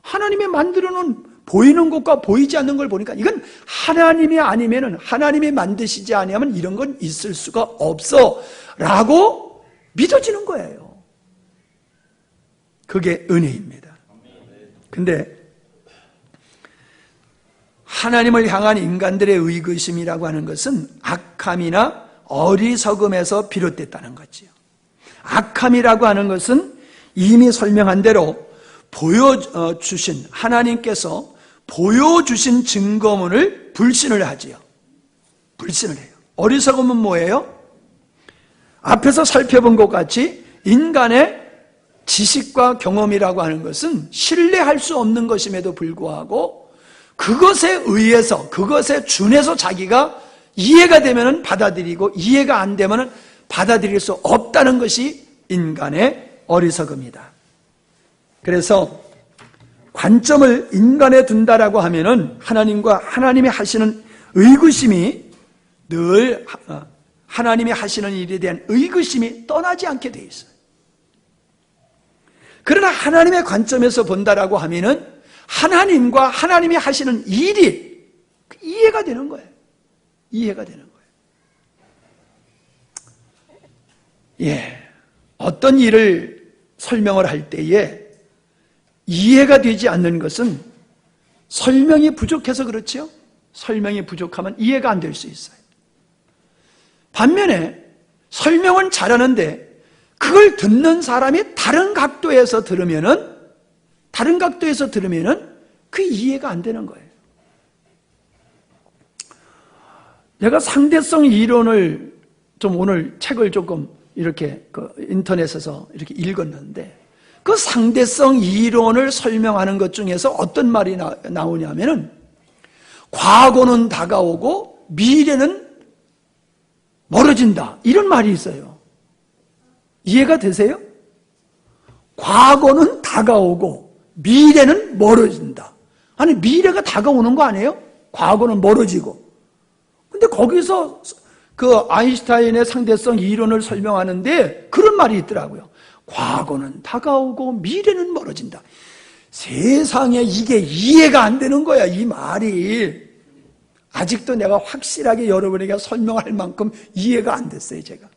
하나님이 만들어 놓은 보이는 것과 보이지 않는 걸 보니까 이건 하나님이 아니면은, 하나님이 만드시지 아니하면 이런 건 있을 수가 없어 라고 믿어지는 거예요. 그게 은혜입니다. 근데 하나님을 향한 인간들의 의구심이라고 하는 것은 악함이나 어리석음에서 비롯됐다는 거지요. 악함이라고 하는 것은 이미 설명한 대로 보여주신, 하나님께서 보여주신 증거물을 불신을 하지요. 불신을 해요. 어리석음은 뭐예요? 앞에서 살펴본 것 같이 인간의 지식과 경험이라고 하는 것은 신뢰할 수 없는 것임에도 불구하고 그것에 의해서, 그것에 준해서 자기가 이해가 되면 받아들이고 이해가 안 되면 받아들일 수 없다는 것이 인간의 어리석음이다. 그래서 관점을 인간에 둔다라고 하면은 하나님과 하나님이 하시는 의구심이 늘, 하나님이 하시는 일에 대한 의구심이 떠나지 않게 돼 있어요. 그러나 하나님의 관점에서 본다라고 하면은 하나님과 하나님이 하시는 일이 이해가 되는 거예요. 이해가 되는 거예요. 예. 어떤 일을 설명을 할 때에 이해가 되지 않는 것은 설명이 부족해서 그렇죠? 설명이 부족하면 이해가 안 될 수 있어요. 반면에 설명은 잘하는데 그걸 듣는 사람이 다른 각도에서 들으면은 그 이해가 안 되는 거예요. 내가 상대성 이론을 좀 오늘 책을 조금 이렇게 그 인터넷에서 이렇게 읽었는데 그 상대성 이론을 설명하는 것 중에서 어떤 말이 나오냐면은 과거는 다가오고 미래는 멀어진다. 이런 말이 있어요. 이해가 되세요? 과거는 다가오고 미래는 멀어진다. 아니, 미래가 다가오는 거 아니에요? 과거는 멀어지고. 근데 거기서 그 아인슈타인의 상대성 이론을 설명하는데 그런 말이 있더라고요. 과거는 다가오고 미래는 멀어진다. 세상에 이게 이해가 안 되는 거야, 이 말이. 아직도 내가 확실하게 여러분에게 설명할 만큼 이해가 안 됐어요, 제가.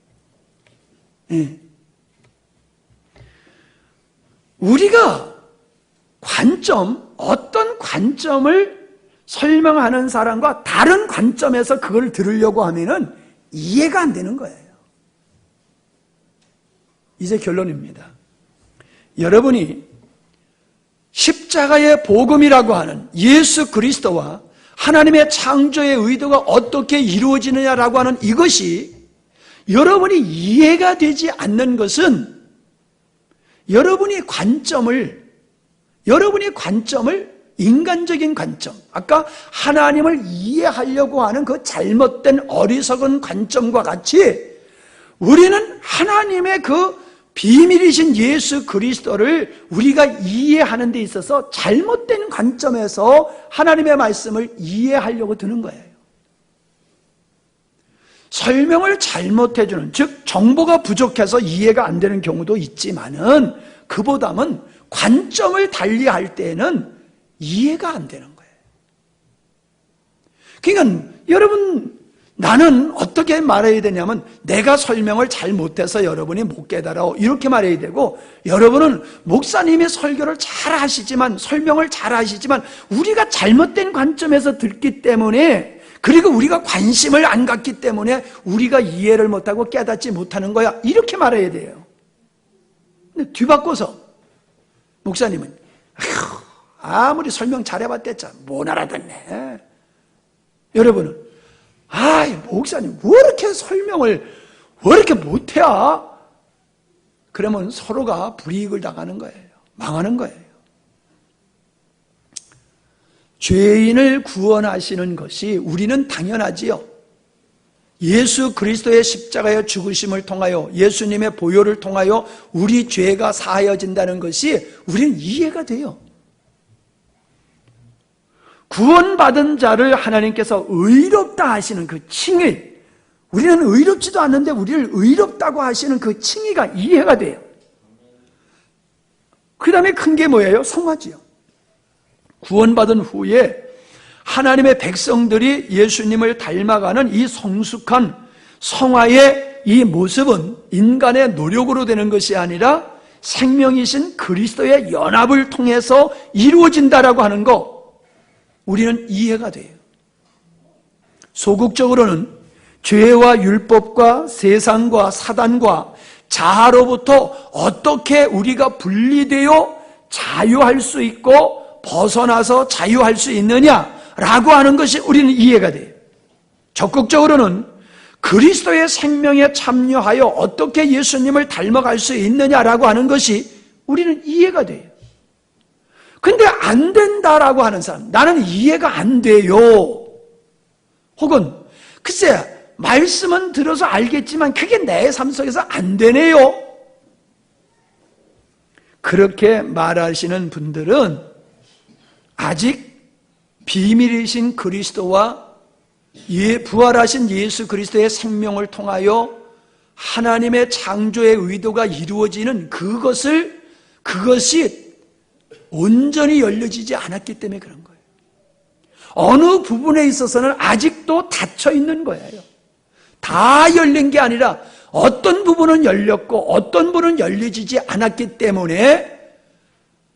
예. 우리가 어떤 관점을 설명하는 사람과 다른 관점에서 그걸 들으려고 하면은 이해가 안 되는 거예요. 이제 결론입니다. 여러분이 십자가의 복음이라고 하는 예수 그리스도와 하나님의 창조의 의도가 어떻게 이루어지느냐라고 하는 이것이 여러분이 이해가 되지 않는 것은 여러분의 관점을 인간적인 관점, 아까 하나님을 이해하려고 하는 그 잘못된 어리석은 관점과 같이 우리는 하나님의 그 비밀이신 예수 그리스도를 우리가 이해하는 데 있어서 잘못된 관점에서 하나님의 말씀을 이해하려고 드는 거예요. 설명을 잘못해주는, 즉 정보가 부족해서 이해가 안 되는 경우도 있지만은 그보다는 관점을 달리할 때는 이해가 안 되는 거예요. 그러니까 여러분, 나는 어떻게 말해야 되냐면 내가 설명을 잘못해서 여러분이 못 깨달아 이렇게 말해야 되고, 여러분은 목사님이 설교를 잘 하시지만 설명을 잘 하시지만 우리가 잘못된 관점에서 듣기 때문에 그리고 우리가 관심을 안 갖기 때문에 우리가 이해를 못하고 깨닫지 못하는 거야. 이렇게 말해야 돼요. 근데 뒤바꿔서 목사님은 아무리 설명 잘해봤댔자 못 알아듣네. 여러분은 목사님 왜 이렇게 설명을 왜 이렇게 못해야? 그러면 서로가 불이익을 당하는 거예요. 망하는 거예요. 죄인을 구원하시는 것이 우리는 당연하지요. 예수 그리스도의 십자가의 죽으심을 통하여 예수님의 보혈을 통하여 우리 죄가 사하여진다는 것이 우리는 이해가 돼요. 구원받은 자를 하나님께서 의롭다 하시는 그 칭의, 우리는 의롭지도 않는데 우리를 의롭다고 하시는 그 칭의가 이해가 돼요. 그 다음에 큰 게 뭐예요? 성화지요. 구원받은 후에 하나님의 백성들이 예수님을 닮아가는 이 성숙한 성화의 이 모습은 인간의 노력으로 되는 것이 아니라 생명이신 그리스도의 연합을 통해서 이루어진다라고 하는 거 우리는 이해가 돼요. 소극적으로는 죄와 율법과 세상과 사단과 자아로부터 어떻게 우리가 분리되어 자유할 수 있고 벗어나서 자유할 수 있느냐라고 하는 것이 우리는 이해가 돼요. 적극적으로는 그리스도의 생명에 참여하여 어떻게 예수님을 닮아갈 수 있느냐라고 하는 것이 우리는 이해가 돼요. 근데 안 된다라고 하는 사람, 나는 이해가 안 돼요. 혹은 글쎄 말씀은 들어서 알겠지만 그게 내 삶 속에서 안 되네요. 그렇게 말하시는 분들은 아직 비밀이신 그리스도와 부활하신 예수 그리스도의 생명을 통하여 하나님의 창조의 의도가 이루어지는 그것이 온전히 열려지지 않았기 때문에 그런 거예요. 어느 부분에 있어서는 아직도 닫혀 있는 거예요. 다 열린 게 아니라 어떤 부분은 열렸고 어떤 부분은 열려지지 않았기 때문에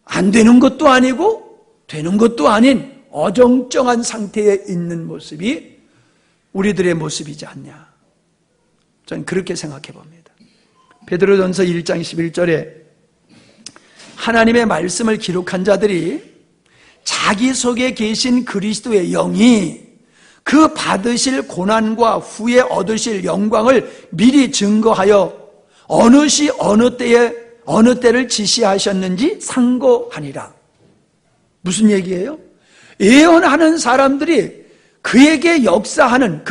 안 되는 것도 아니고 되는 것도 아닌 어정쩡한 상태에 있는 모습이 우리들의 모습이지 않냐. 저는 그렇게 생각해 봅니다. 베드로전서 1장 11절에 하나님의 말씀을 기록한 자들이 자기 속에 계신 그리스도의 영이 그 받으실 고난과 후에 얻으실 영광을 미리 증거하여 어느 시 어느 때를 지시하셨는지 상고하니라. 무슨 얘기예요? 예언하는 사람들이 그에게 역사하는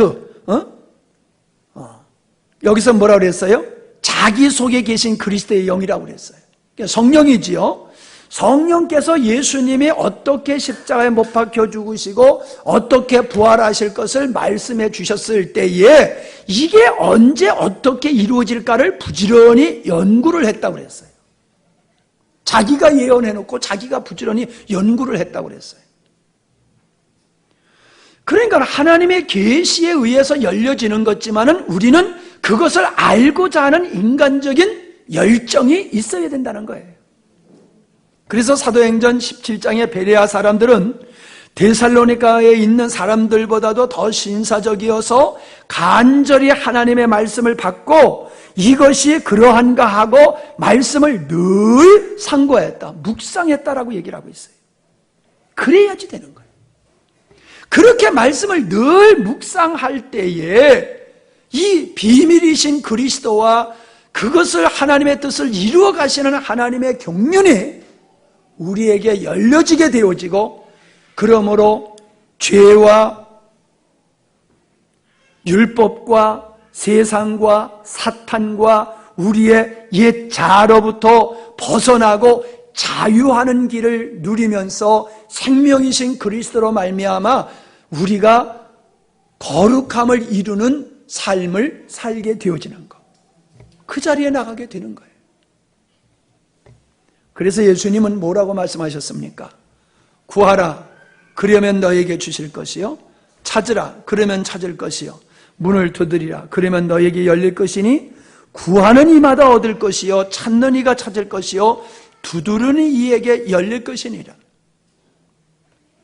여기서 뭐라고 그랬어요? 자기 속에 계신 그리스도의 영이라고 그랬어요. 성령이지요. 성령께서 예수님이 어떻게 십자가에 못 박혀 죽으시고 어떻게 부활하실 것을 말씀해 주셨을 때에 이게 언제 어떻게 이루어질까를 부지런히 연구를 했다고 그랬어요. 자기가 예언해놓고 자기가 부지런히 연구를 했다고 그랬어요. 그러니까 하나님의 계시에 의해서 열려지는 것지만은 우리는 그것을 알고자 하는 인간적인 열정이 있어야 된다는 거예요. 그래서 사도행전 17장의 베레아 사람들은 데살로니가에 있는 사람들보다도 더 신사적이어서 간절히 하나님의 말씀을 받고 이것이 그러한가 하고 말씀을 늘 상고했다, 묵상했다라고 얘기를 하고 있어요. 그래야지 되는 거예요. 그렇게 말씀을 늘 묵상할 때에 이 비밀이신 그리스도와 그것을 하나님의 뜻을 이루어 가시는 하나님의 경륜이 우리에게 열려지게 되어지고 그러므로 죄와 율법과 세상과 사탄과 우리의 옛 자아로부터 벗어나고 자유하는 길을 누리면서 생명이신 그리스도로 말미암아 우리가 거룩함을 이루는 삶을 살게 되어지는 것. 그 자리에 나가게 되는 거예요. 그래서 예수님은 뭐라고 말씀하셨습니까? 구하라, 그러면 너에게 주실 것이요. 찾으라, 그러면 찾을 것이요. 문을 두드리라, 그러면 너에게 열릴 것이니 구하는 이마다 얻을 것이요, 찾는 이가 찾을 것이요, 두드리는 이에게 열릴 것이니라.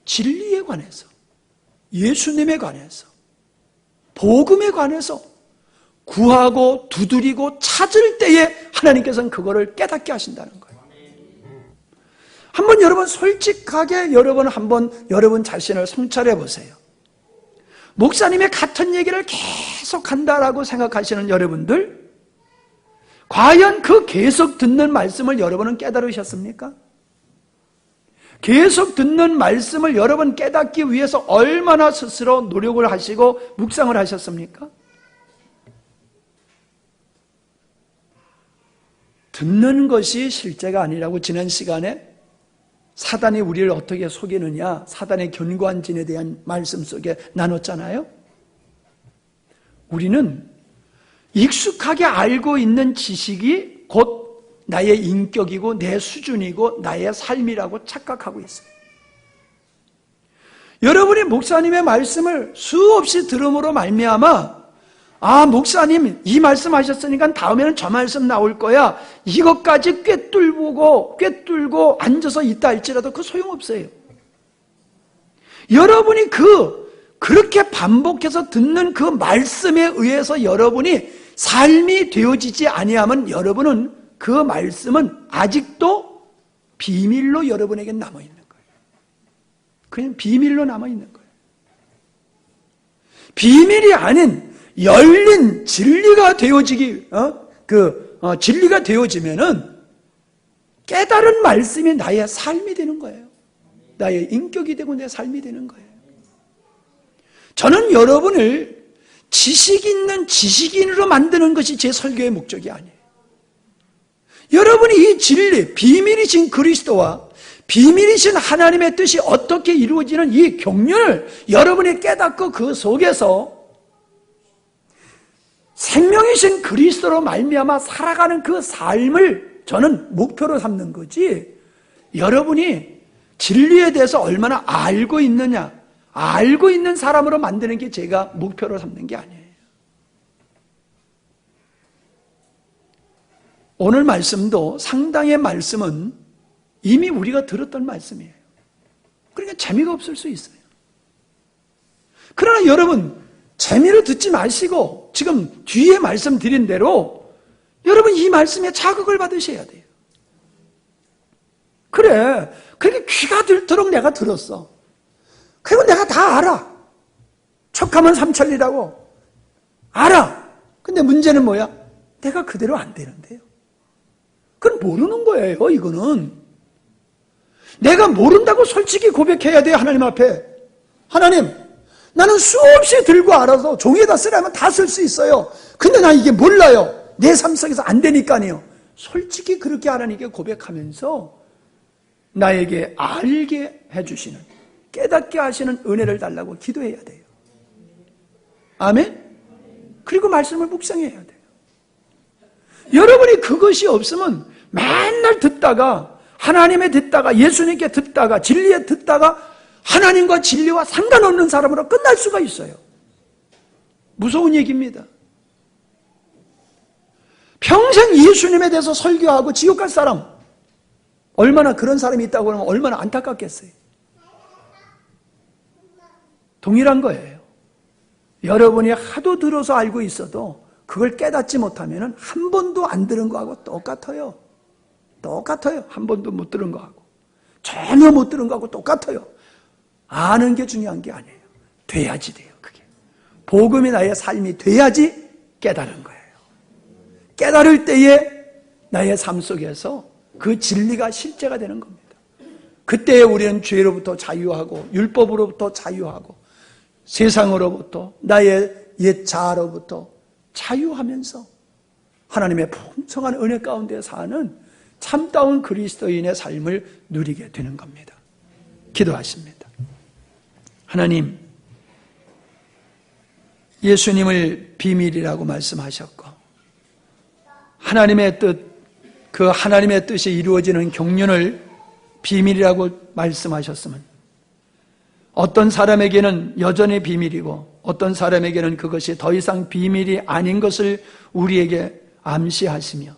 진리에 관해서, 예수님에 관해서, 복음에 관해서 구하고 두드리고 찾을 때에 하나님께서는 그거를 깨닫게 하신다는 거예요. 한번 여러분 솔직하게 여러분 자신을 성찰해 보세요. 목사님의 같은 얘기를 계속 한다라고 생각하시는 여러분들, 과연 그 계속 듣는 말씀을 여러분은 깨달으셨습니까? 계속 듣는 말씀을 여러분 깨닫기 위해서 얼마나 스스로 노력을 하시고 묵상을 하셨습니까? 듣는 것이 실제가 아니라고 지난 시간에 사단이 우리를 어떻게 속이느냐, 사단의 견고한 진에 대한 말씀 속에 나눴잖아요. 우리는 익숙하게 알고 있는 지식이 곧 나의 인격이고 내 수준이고 나의 삶이라고 착각하고 있어요. 여러분이 목사님의 말씀을 수없이 들음으로 말미암아 목사님 이 말씀 하셨으니까 다음에는 저 말씀 나올 거야, 이것까지 꿰뚫고 앉아서 있다 할지라도 그 소용없어요. 여러분이 그렇게 반복해서 듣는 그 말씀에 의해서 여러분이 삶이 되어지지 아니하면 여러분은 그 말씀은 아직도 비밀로 여러분에게 남아있는 거예요. 그냥 비밀로 남아있는 거예요. 비밀이 아닌 열린 진리가 진리가 되어지면은 깨달은 말씀이 나의 삶이 되는 거예요. 나의 인격이 되고 내 삶이 되는 거예요. 저는 여러분을 지식 있는 지식인으로 만드는 것이 제 설교의 목적이 아니에요. 여러분이 이 진리, 비밀이신 그리스도와 비밀이신 하나님의 뜻이 어떻게 이루어지는 이 경륜을 여러분이 깨닫고 그 속에서 생명이신 그리스도로 말미암아 살아가는 그 삶을 저는 목표로 삼는 거지, 여러분이 진리에 대해서 얼마나 알고 있느냐, 알고 있는 사람으로 만드는 게 제가 목표로 삼는 게 아니에요. 오늘 말씀도 상당의 말씀은 이미 우리가 들었던 말씀이에요. 그러니까 재미가 없을 수 있어요. 그러나 여러분 재미로 듣지 마시고 지금 뒤에 말씀드린 대로 여러분 이 말씀에 자극을 받으셔야 돼요. 그래, 그렇게 귀가 들도록 내가 들었어. 그리고 내가 다 알아. 척하면 삼천리라고 알아. 근데 문제는 뭐야? 내가 그대로 안 되는데요. 그건 모르는 거예요. 이거는 내가 모른다고 솔직히 고백해야 돼요. 하나님 앞에. 하나님, 나는 수없이 들고 알아서 종이에다 쓰라면 다 쓸 수 있어요. 근데 나 이게 몰라요. 내 삶 속에서 안 되니까요. 솔직히 그렇게 하나님께 고백하면서 나에게 알게 해주시는, 깨닫게 하시는 은혜를 달라고 기도해야 돼요. 아멘? 그리고 말씀을 묵상해야 돼요. 여러분이 그것이 없으면 맨날 듣다가, 하나님의 듣다가, 예수님께 듣다가, 진리에 듣다가 하나님과 진리와 상관없는 사람으로 끝날 수가 있어요. 무서운 얘기입니다. 평생 예수님에 대해서 설교하고 지옥 갈 사람, 얼마나 그런 사람이 있다고 하면 얼마나 안타깝겠어요. 동일한 거예요. 여러분이 하도 들어서 알고 있어도 그걸 깨닫지 못하면 한 번도 안 들은 거하고 똑같아요. 똑같아요. 한 번도 못 들은 거하고, 전혀 못 들은 거하고 똑같아요. 아는 게 중요한 게 아니에요. 돼야지 돼요. 그게 복음이 나의 삶이 돼야지 깨달은 거예요. 깨달을 때에 나의 삶 속에서 그 진리가 실제가 되는 겁니다. 그때에 우리는 죄로부터 자유하고 율법으로부터 자유하고 세상으로부터 나의 옛 자아로부터 자유하면서 하나님의 풍성한 은혜 가운데 사는 참다운 그리스도인의 삶을 누리게 되는 겁니다. 기도하십니다. 하나님, 예수님을 비밀이라고 말씀하셨고 하나님의 뜻, 그 하나님의 뜻이 이루어지는 경륜을 비밀이라고 말씀하셨으면 어떤 사람에게는 여전히 비밀이고 어떤 사람에게는 그것이 더 이상 비밀이 아닌 것을 우리에게 암시하시며,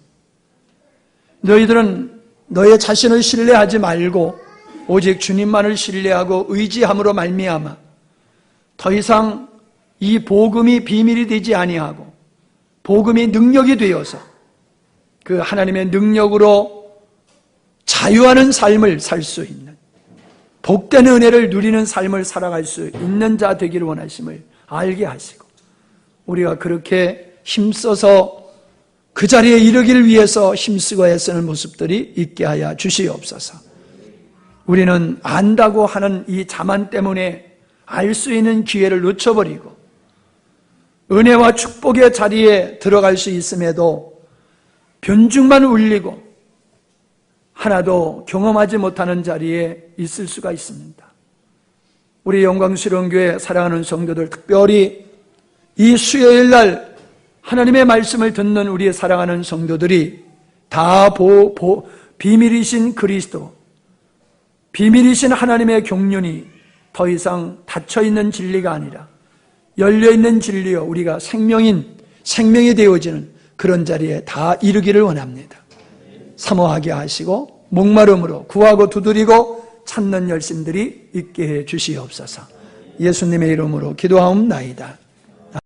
너희들은 너의 자신을 신뢰하지 말고 오직 주님만을 신뢰하고 의지함으로 말미암아 더 이상 이 복음이 비밀이 되지 아니하고 복음이 능력이 되어서 그 하나님의 능력으로 자유하는 삶을 살 수 있는, 복된 은혜를 누리는 삶을 살아갈 수 있는 자 되기를 원하심을 알게 하시고, 우리가 그렇게 힘써서 그 자리에 이르기를 위해서 힘쓰고 애쓰는 모습들이 있게 하여 주시옵소서. 우리는 안다고 하는 이 자만 때문에 알 수 있는 기회를 놓쳐버리고 은혜와 축복의 자리에 들어갈 수 있음에도 변죽만 울리고 하나도 경험하지 못하는 자리에 있을 수가 있습니다. 우리 영광스러운 교회 사랑하는 성도들, 특별히 이 수요일 날 하나님의 말씀을 듣는 우리의 사랑하는 성도들이 다 비밀이신 그리스도, 비밀이신 하나님의 경륜이 더 이상 닫혀있는 진리가 아니라 열려있는 진리요, 우리가 생명이 되어지는 그런 자리에 다 이르기를 원합니다. 사모하게 하시고 목마름으로 구하고 두드리고 찾는 열심들이 있게 해 주시옵소서. 예수님의 이름으로 기도하옵나이다.